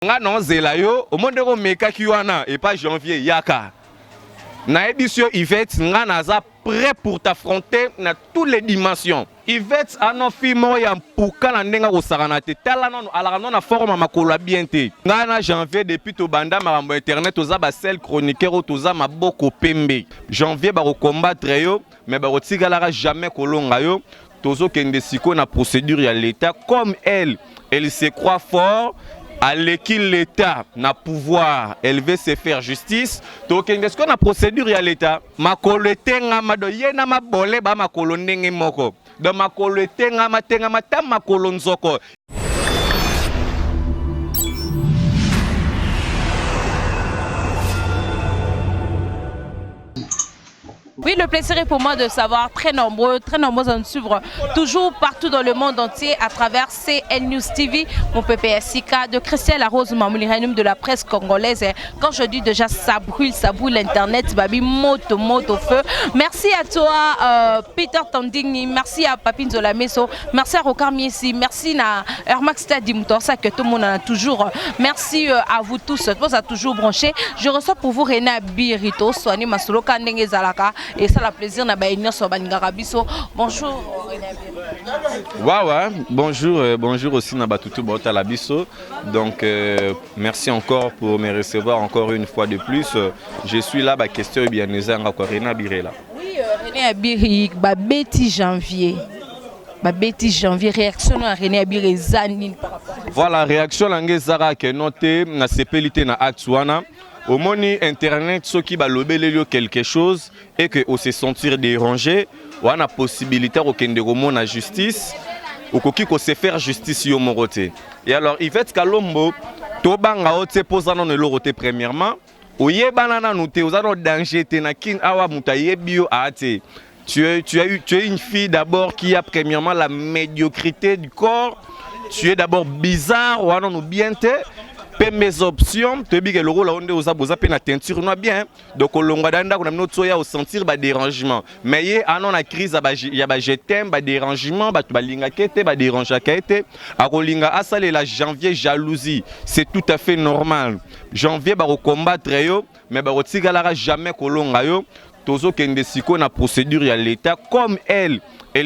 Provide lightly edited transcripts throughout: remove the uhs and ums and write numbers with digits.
Nga non zela yo, au monde ko meka ki wana et pas janvier yaka. Na édition Yvette nga naza prêt pour t'affronter dans toutes les dimensions. Yvette ano fimo ya mpuka na ndenga ko saranate tala non ala non na forme makolo bien te. Nga na janvier depuis to banda marambo internet oza ba sel chroniqueur toza maboko pembe. Janvier ba ko combattre yo mais ba ko tigalara jamais kolonga yo. Tozo kende siko na procédure ya l'état comme elle se croit fort. À l'équilibre l'État n'a pouvoir, elle veut se faire justice. Donc, est-ce qu'on a procédure à l'État? Ma colette n'a ma doye n'a ma bolé ba ma colonne moko. De ma colette n'a ma tenga ma tam ma colonne zoko. Oui, le plaisir est pour moi de savoir très nombreux à nous suivre toujours partout dans le monde entier à travers CL News TV, mon PPSIK, de Christelle Arose Mamouliranim de la presse congolaise. Quand je dis déjà ça brûle l'internet, babi moto feu. Merci à toi Peter Tandini, merci à Papine Zola Meso, merci à Rokar Miesi, merci à Ermax Tadimoutor, ça que tout le monde a toujours. Merci à vous tous, vous a toujours branché. Je reçois pour vous René Birito, Soani Masoloka Ndenge Zalaka. Et ça la plaisir na baïnia so baningarabiso. Bonjour René. Bonjour aussi na batutu bota labiso. Donc merci encore pour me recevoir encore une fois de plus. Je suis là ba question bien nezanga ko René Birela. Oui, René Abiri ba beti janvier. Réaction à René Abiri Zanine par rapport. Voilà, réaction langezara que noté na sepelité na Atsuana. Au moni internet, ceux qui balobelent quelque chose et que on se sentir dérangé, on a la possibilité de remonter la justice ou qu'on se faire justice yo moroté. Et alors Yvette Kalombo, to banga ote posana no loroté premièrement, oye banana no te ozano danger te na kin awa mutaye bio ate. Tu es une fille d'abord qui a premièrement la médiocrité du corps, tu es d'abord bizarre ou non bien te. Mes options, tu dis que le rôle on est aux la teinture non bien, donc on longa danda on a notre soya au sentir ba dérangement. Mais y a non la crise il y a ba jetem ba dérangement ba linga kete ba déranger kete. A linga asale la janvier jalousie, c'est tout à fait normal. Janvier ba combattre yo, mais ba tigalara jamais kolonga yo. Tozo kende siko na procédure ya l'état comme elle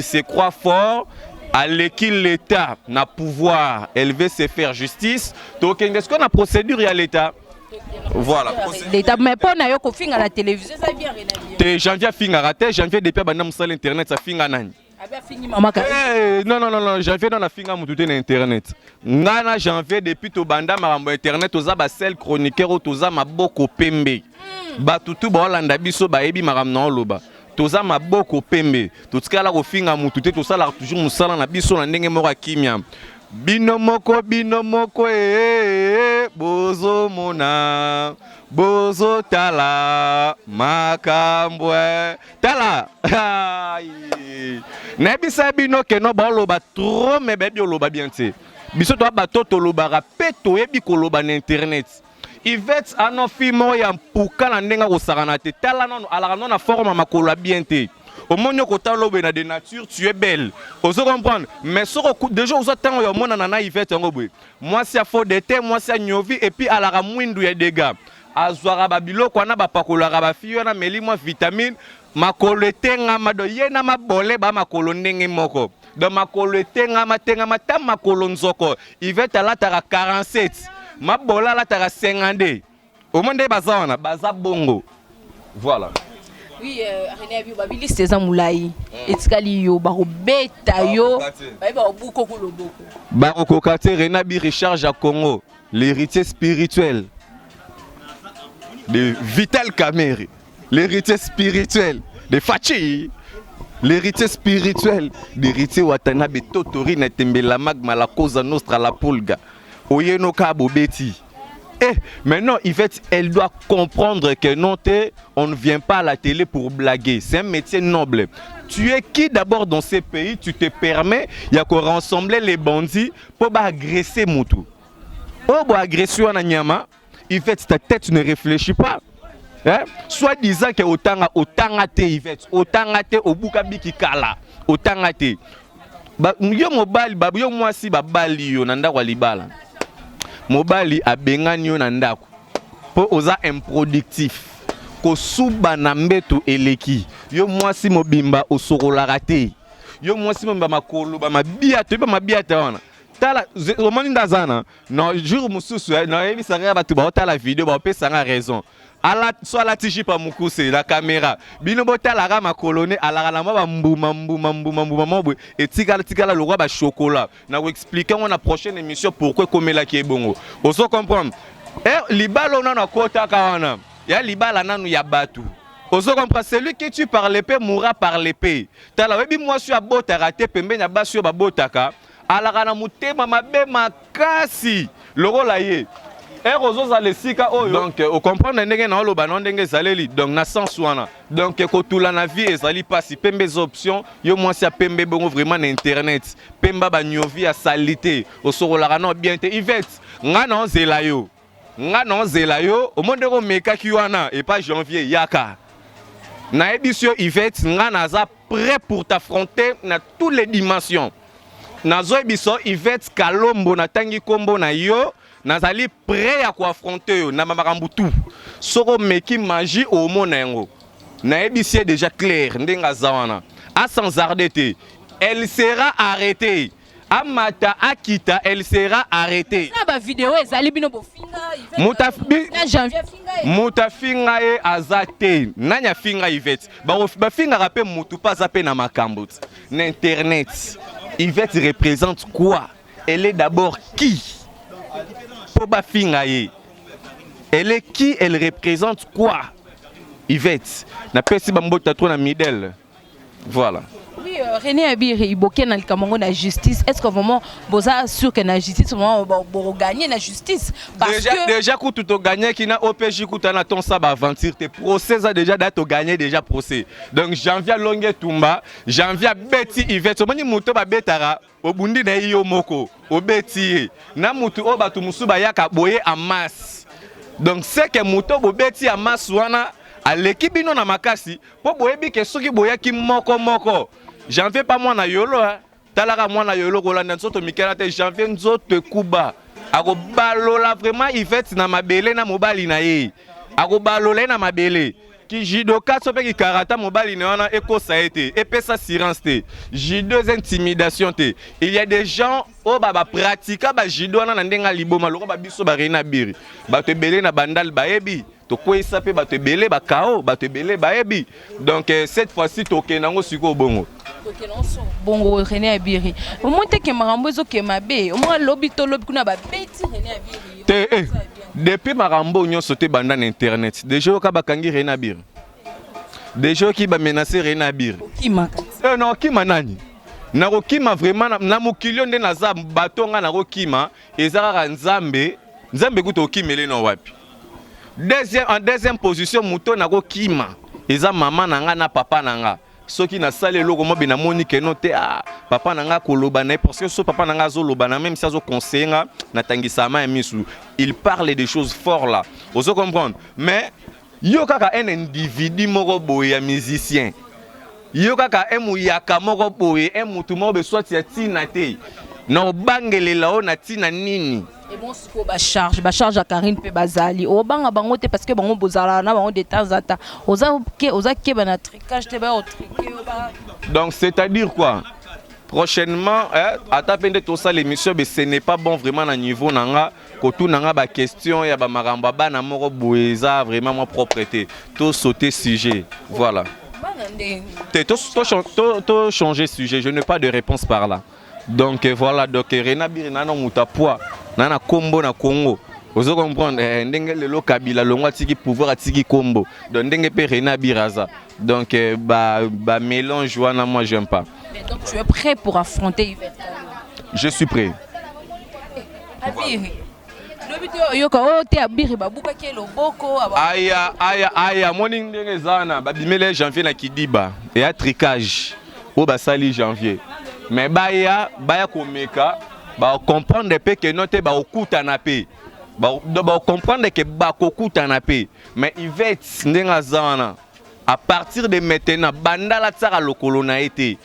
se croit fort. À l'équilibre l'État n'a pouvoir, elle veut se faire justice. Donc est-ce qu'on a procédure à l'État? Voilà. L'État mais pas na yo ko finga la télévision ça bien René. Janvier finga raté, janvier depuis banam sur internet ça finga nani. Non, janvier dans la finga mututé na internet. Ngana janvier depuis to banda marambo internet oza ba sel chroniqueur toza maboko pembe. Ba tutu ba Holanda biso ba ebi maram na loba. Toza maboko pembe tout ce la kofinga mutu te tosala toujours musala na biso na ndenge moko kimia bino moko bozo mona bozo tala makambwe tala na bisa bino ke no ba loba trop mais bebi loba bien te biso to ba to loba rapeto yebi ko loba na internet. Yvette ano fimo ya mpuka na ndenga ko saranate tala non ala non na forme makolo bien te. Au monde ko talo be na de nature tu es belle. Ozo comprendre mais soko déjà ozo tango ya mona na Yvette ngobwe. Moi c'est faux de te moi c'est nyovi et puis ala ra mwindu ya dégâts. Azwara babilo ko na ba pakola ba fiyo na meli moi vitamine makolo tenga madoye na mabole ba makolo ndenge moko. De makolo tenga matam makolo nzoko. Yvette ala tara 47. Ma bola la tara 50. Au monde bazana baza bongo. Voilà. Oui, René Abi babili c'est moulai. Etikali yo ba beta yo. Ba buko ko loboko. Ba kokate René Abi Richard Congo, l'héritier spirituel de Vital Kamerhe, l'héritier spirituel de Fachi, l'héritier spirituel d'héritier Watanabe Totori na tembela magma la causa nostra la pulga. Oyeno Kabo Beti. Eh, maintenant, Yvette, elle doit comprendre que non, on ne vient pas à la télé pour blaguer. C'est un métier noble. Tu es qui d'abord dans ces pays? Tu te permets, il y a qu'on rassembler les bandits pour agresser Moutou. Oh, bah, agression à Nyama, Yvette, ta tête ne réfléchit pas. Hein? Soit disant que autant te Yvette, autant te au Bukabiki Kala, autant te. Yo mobile, yo moi si ba bali yo nanda walibala. mobali abengani yo na ndako po oza improductif ko suba na mbeto eleki yo mwasi mobimba osokolaka te yo mwasi mobimba makolo ba mabia te ba mabia te wana tala omoni ndazana no jour mususu na ebisaka batu ba tala vidéo ba pesanga raison ala so ala tiji pa mukuse la caméra bino botalaka makolone alaka na ba mbuma mobwe etikala le roi ba chocolat na ko expliquer on la prochaine émission pourquoi komela ki ebongo oso comprendre libala na kota kawana ya libala nanu ya batu oso comprendre celui qui tu par l'épée mourra par l'épée tala webi moi sur abota raté pembe na basio ba botaka alaka na mutema mabe makasi lokola ye donc au comprendre ndenge na oloba na ndenge zaleli donc na sens wana donc kotula na vie ezali pasi pembe option yo mwasi ya pembe bongo vraiment na internet pemba ba nyovi ya salité osokolaka na bien te Yvette nga na zela yo o monde ko meka ki wana et pas janvier yaka na ebisio Yvette nga naza prêt pour t'affronter na toutes les dimensions nazo ebiso Yvette Kalombo na tangi kombo na yo nazali prêt à affronter yo na makambu tout soko meki magie au monengo na ebisie déjà clair ndenga zawana a sans arrêter elle sera arrêtée amata akita elle sera arrêtée na ba vidéo ezali bino bofinga mutafinga e azate nanya finga Yvette ba finga rapé mutu pas apé na makambu na internet Yvette représente quoi? Elle est d'abord qui? Poba Fingaye. Elle est qui? Elle représente quoi? Yvette. Na pesi bambo tatro na midel. Voilà. Oui, René Abiri, il boque dans le Cameroun la justice. Est-ce que vraiment vous êtes sûr que la justice vraiment vous gagner la justice? Déjà quand tu as gagné qui n'a OPJ quand tu as ton sabbat aventure tes procès a déjà date gagné déjà procès. Donc janvier longue tumba, janvier Betty Yvette. Omani muto ba betara obundi na iyo moko obeti na mutu obatu musuba yaka boye en masse. Donc c'est que muto bo beti en masse wana aleki bino na makasi po boyebi ke soki boyaki moko j'en fais pas moi na yolo talaka moi na yolo kolanda nzoto mikela te j'en fais nzoto kuba ako balola vraiment Yvette na mabele na mobali na ye ako balola na mabele ki jidoka sope ki karata mobali na wana ekosa ete epesa silence te jido intimidation te il y a des gens o baba pratika ba jido na ndenga liboma loko ba biso ba René Abiri ba te belé na bandal baebi to ko isape ba te belé ba kao ba te belé baebi donc cette fois-ci to kenango siko bongo bongo René Abiri au moins te ke marambo zo ke mabe au moins lobby to lobby kuna ba beti René Abiri te depuis marambo nyonso te banda na internet déjà ka bakangi René Abiri déjà ki ba menacer René Abiri non kima nani na kokima vraiment na mokilio nde naza batonga na kokima ezaka nzambe kuto okimele no wapi en deuxième position muto na kokima eza mama nanga na papa nanga soki na sale loko mo bina moni ke no te papa nanga koloba na parce que so papa nanga zo loba na même si azo conseiller na tangisa ma misu il parle des choses fortes là ozo comprendre mais yo kaka un individu moko boye ya musicien yo kaka emu yaka moko boye mutu mo be soit ya tina te na bangelela o na tina nini et bon siko ba charge à Karine pe bazali o banga bango te parce que bango bozala na bango de temps en temps oza ke ba na tricage te ba o triquer ba donc c'est-à-dire quoi prochainement à tapende tout ça l'émission mais ce n'est pas bon vraiment na niveau nanga kotu nanga ba question ya ba maramba ba na moko boeza vraiment moi propreté tout sauter sujet voilà tout changer sujet je n'ai pas de réponse par là donc voilà donc René Abiri nana mutapua nana kombo na Congo ozo comprendre ndenge lelo kabila longwa tiki pouvoir atiki kombo donc ndenge pe René Abiri aza donc ba mélange wana moi j'aime pas. Mais donc tu es prêt pour affronter Yvette? Je suis prêt. Abiri yoka o te Abiri babuka ke loboko aya moni ndenge zana babimele janvier na Kidiba et à tricage o basali janvier mais baya komeka ba comprendre pe que note ba okuta na pe ba comprendre que ba kokuta na pe mais Yvette ndenga zana à partir de maintenant bandala tsara lokolo na été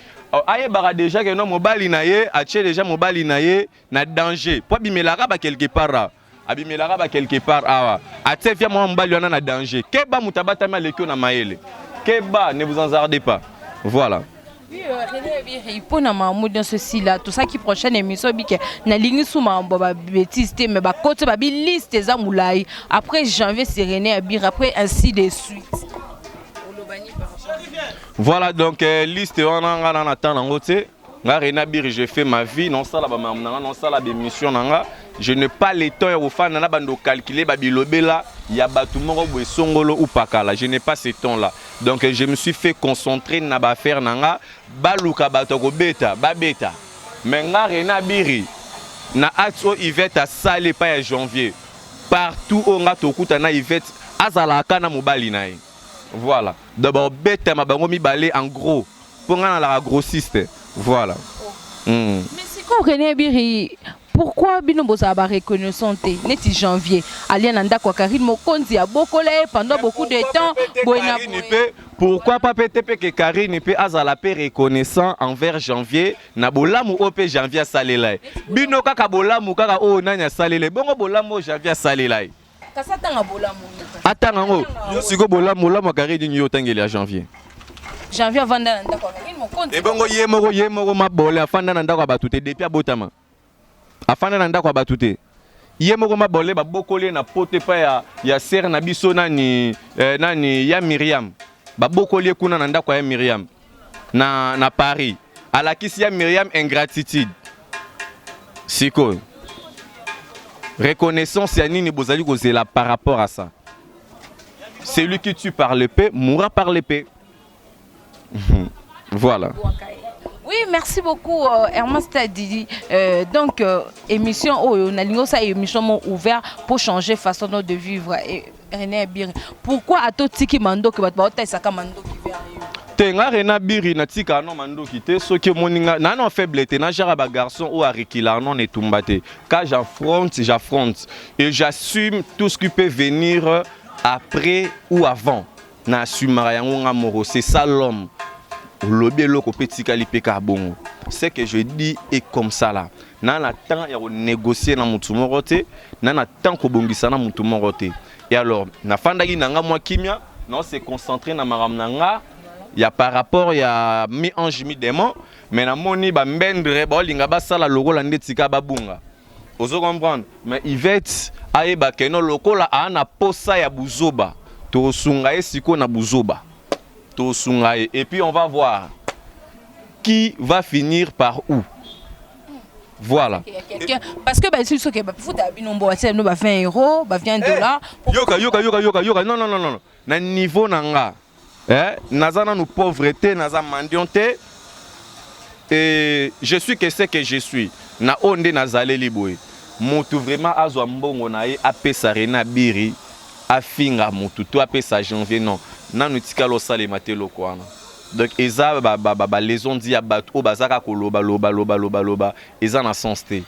aye bara déjà que non mobali na ye atie déjà mobali na ye na danger po bimelaka ba quelque part abimelaka ba quelque part awa atefia mwa mbali wana na danger keba mutabata ma lekio na maele keba ne vous enzardez pas voilà. Oui, René pour na mamu dans ceci là tout ça qui prochaine émission bike na lingi souma ba bêtise mais ba côté ba bi liste za moulai après janvier c'est René Abir après ainsi de suite. Voilà donc liste on en attend en côté. René Abir je fais ma vie non ça la ba non ça la émission nanga je n'ai pas le temps au fan na bando calculer ba bilobela ya batu moko boy songolo ou pakala je n'ai pas ce temps là donc je me suis fait concentrer na ba faire nanga baluka bato ko beta ba beta mais nga René Abir na atso Yvette a salé pas en janvier partout on a tokuta na Yvette azalaka na mobali na ye voilà d'abord beta ma bango mi balé en gros pour nga na la grossiste voilà. Mais c'est quoi René Abir pourquoi bino boza ba reconnaissance neti janvier aliananda kwa Karine Mokonzi a bokole pendant beaucoup de temps boina pourquoi pas peut-être que Karine peut azala pe reconnaissant envers janvier na bolamu op janvier salela bino kaka bolamu kaka o nanya salela bongo bolamu janvier salela kasa tanga bolamu atanga ngo yo siko bolamu la Karine nyo tangeli ya janvier vanda nanda kwa Karine Mokonzi e bongo yemoko mabole afanda nanda kwa batute depuis abotama afana na ndako batute ye moko mabole babokole na pote pa ya sœur na biso nani ya Myriam babokole kuna na ndako ya Myriam na Paris alakisi ya Myriam ingratitude siko reconnaissance ya nini bozali kozela par rapport à ça celui qui tue par l'épée mourra par l'épée voilà. Oui, merci beaucoup Hermas Tadidi. Donc émission on a ça émission ouvert pour changer façon de vivre et René Abir. Pourquoi à tout tiki mando que bat ba saka mando qui vient tenga René Abir na tika no mando qui te so que moninga na non faiblesse na jara ba garçon ou arikila non etumbate quand j'affronte et j'assume tout ce qui peut venir après ou avant na assumera yango ngamoro c'est ça l'homme. Ce que je dis est comme ça là. Nana temps ya négocier na mutu morote, nana temps ko bongisa na mutu morote. Et alors, na fandaki nanga moi kimia, non c'est concentré na maram nanga, ya par rapport ya mi ange mi démon, mais na moni ba mbendre ba linga ba sala logo la ndetika ba bunga. Ozo comprendre, mais Yvette ayeba keno lokola ana posa ya buzoba. To sunga esiko na buzoba. Et puis on va voir qui va finir par où. Voilà. Parce que c'est ce que foot a binombo c'est nous ba 20 euros, ba 20 dollars. Yoka non. Na niveau nanga. Nazana nous pauvreté, naza mendianté. Et je suis que c'est que je suis. Na onde nazale liboé. Mutu vraiment azwa mbongo na ye apesa René Abir afinga mutu to apesa janvier non. Nanu tika lo sale matelo kwana donc eza ba les on dit abat o bazaka ko loba eza na sens te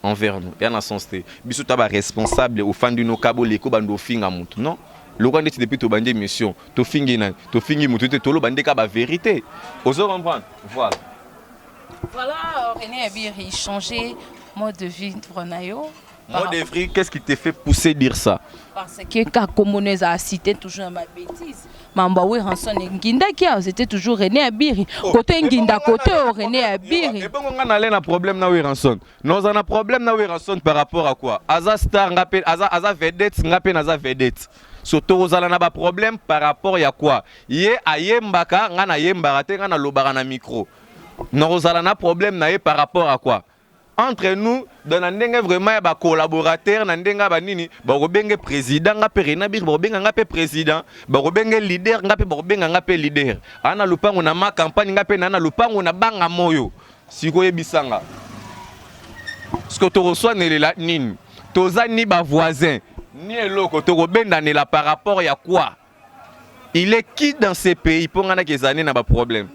envers nous ya na sens te biso ta ba responsable au fan no kabo leko bando finga mutu non loko ndeti depuis to bande mission to fingi na to fingi mutu te to lo bande ka ba vérité ozo comprendre voilà René Abir il changer mode de vie nayo. Mode de vie, qu'est-ce qui te fait pousser dire ça? Parce que quand Commonese a cité toujours ma bêtise. Mamba oui ranson nginda kia c'était toujours René Abir. Côté nginda côté René Abir. Et bon on a un problème na oui ranson. Nous on a problème na oui ranson par rapport à quoi? Aza star ngapé aza vedette ngapé naza vedette. Surtout ozala na ba problème par rapport ya quoi? Yé ayembaka ngana yembaka te ngana lobaka na micro. Nous ozala na problème na par rapport à quoi? Entre nous, dans un vraiment un collaborateur, dans un nini, un président, un président, un leader, un leader. Ana lupa on a ma campagne, on lupa on a banga moyo. Si vous bisanga. Ce que tu reçois n'est la nini. Toza ni ba voisin, ni loko to robenda ne la par rapport à quoi? Il est qui dans ces pays pour ngana que années na ba problème?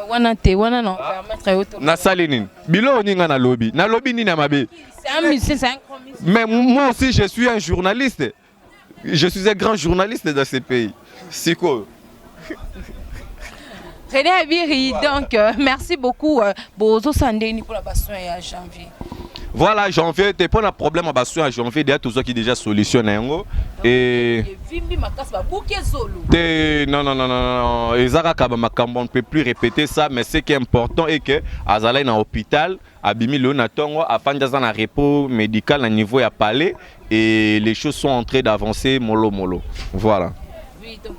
Wana non permettre auto na saline bilo ninga na lobby nini na mabe c'est un mais moi aussi je suis un journaliste, je suis un grand journaliste dans ce pays. C'est quoi René Abir donc merci beaucoup Bozo Sandeni pour la baston à janvier. Voilà, janvier, t'es pas un problème à bassu en janvier, déjà tout ça qui déjà solutionné. Et. Non. On ne peut plus répéter ça, mais ce qui est important est que Azala est dans l'hôpital, Abimi Leonatongo, afin d'être dans un repos médical à niveau à palais, et les choses sont en train d'avancer mollo. Voilà. Oui, donc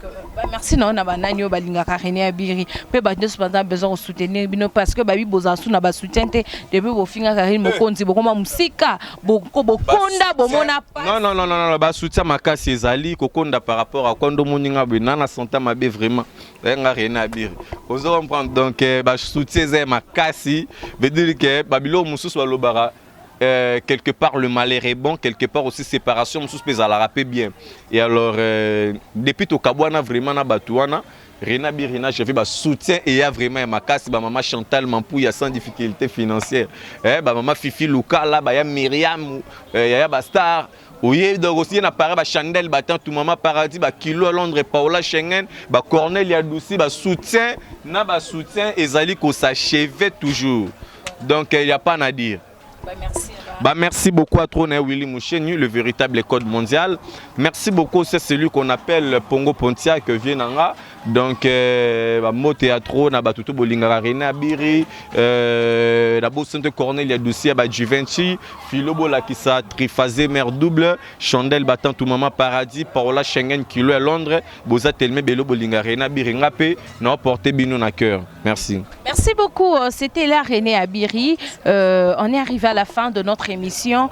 merci non na banani balinga René Abiri pe ba deux pendant besoin de soutenir bino parce que ba bi bozasu na ba soutien te depuis bo finga Karine mokonzi bokoma musika bokonda bomona pas non ba soutien makasi ezali kokonda par rapport à kondo moninga benana santé mabe vraiment nga René Abiri ozo comprendre donc ba soutien zé makasi veut dire que babilo mususu balobara quelque part le malheur est bon, quelque part aussi séparation, je suis à la rappeler bien. Et alors, depuis tout Kabouana, vraiment, na Batouana, Rena Birina, j'ai fait soutien et il y a vraiment ma casse, maman Chantal Mampouya sans difficulté financière. Maman Fifi Luka, là, il y a Myriam, il y a Star. Oui, donc aussi, il y a appareil, Chandel, tout maman Paradis, Kilo à Londres, Paola Schengen, Cornelia Doussi, soutien, et Zali, qu'on s'achève toujours. Donc, il n'y a pas à dire. Merci. Merci beaucoup à Trône Willy Moucheni, le véritable code mondial. Merci beaucoup, c'est celui qu'on appelle Pongo Pontia que vient Nanga. Donc, mon théâtre, na batuto bolinga René Abiri, la bosse de Cornelia Doussia, Juventus, Philobo Lakissa, Triphasé, mère double, Chandel battant tout maman Paradis, Paola Schengen, Kilo à Londres, Boza Telme, Belo Bolinga René Abiri, Ngapé, non porté bino na cœur. Merci. Merci beaucoup. C'était là René Abiri. On est arrivé à la fin de notre émission.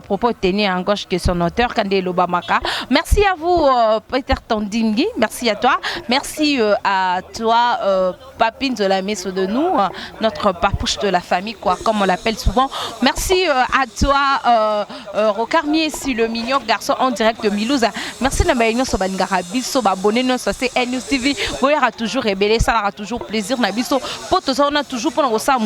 Propos tenir en gauche que son auteur, Kandelo Bamaka. Merci à vous, Peter Tondingi. Merci à toi. Merci à toi, Papine de la Messe de nous, notre papouche de la famille, quoi, comme on l'appelle souvent. Merci à toi, Rocarmier, si le mignon garçon en direct de Milouza. Merci de m'avoir abonné, abonné, c'est News TV. Vous aurez toujours révélé, ça aura toujours plaisir. Nabiso, pour tout ça, on a toujours pour nous ça,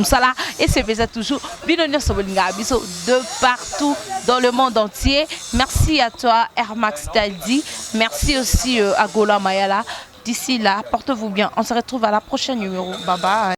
et c'est déjà toujours de partout dans le monde entier. Merci à toi, Hermax Taldi. Merci aussi à Gola Mayala. D'ici là, portez-vous bien. On se retrouve à la prochaine numéro. Bye bye.